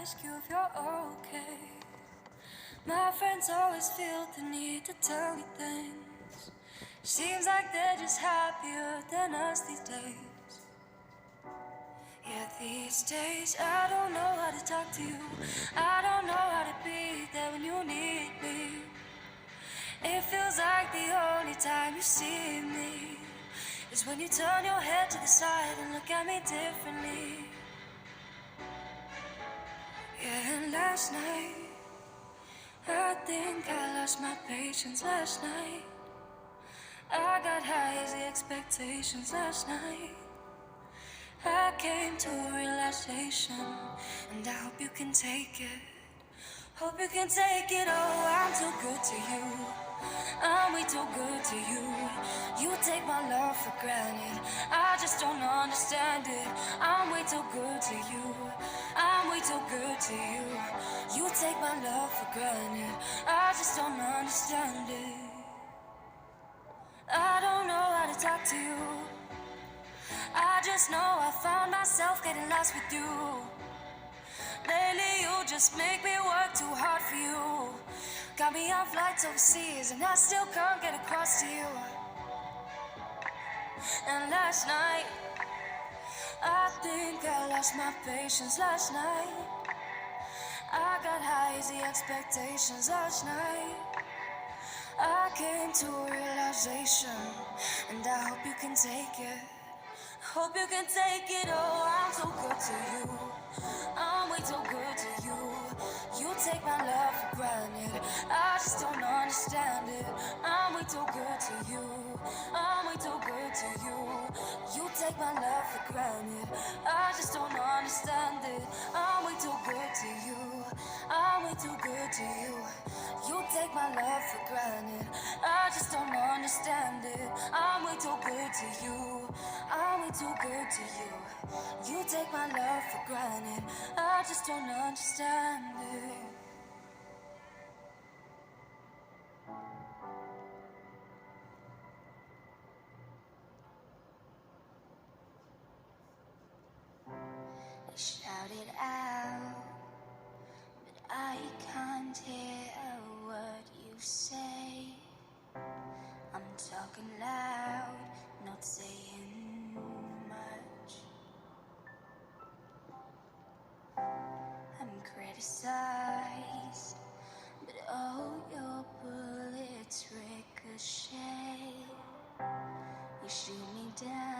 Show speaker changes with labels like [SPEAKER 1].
[SPEAKER 1] ask you if you're okay. My friends always feel the need to tell me things. Seems like they're just happier than us these days. Yeah, these days I don't know how to talk to you. I don't know how to be there when you need me. It feels like the only time you see me is when you turn your head to the side and look at me differently. Yeah, and last night I think I lost my patience last night. I got high as the expectations last night. I came to a realization, and I hope you can take it. Hope you can take it. Oh, I'm too good to you. I'm way too good to you. You take my love for granted. I just don't understand it. I'm way too good to you. I'm way too good to you. You take my love for granted. I just don't understand it. I don't know how to talk to you. I just know I found myself getting lost with you. Lately you just make me work too hard for you. Got me on flights overseas and I still can't get across to you. And last night I think I lost my patience last night. I got high as the expectations last night. I came to a realization, and I hope you can take it. Hope you can take it. Oh, I'm so good to you. I'm way too good to you. You take my love for granted. I just don't understand it. I'm way too good to you. I'm way too good to you. You take my love for granted. I just don't understand it. I'm way too good to you. I'm way too good to you. You take my love for granted. I just don't understand it. I'm way too good to you. I'm way too good to you. You take my love for granted. I just don't understand it. I shout it out, but I can't hear a word you say. I'm talking loud, not saying much. I'm criticized, but oh, your bullets ricochet. You shoot me down.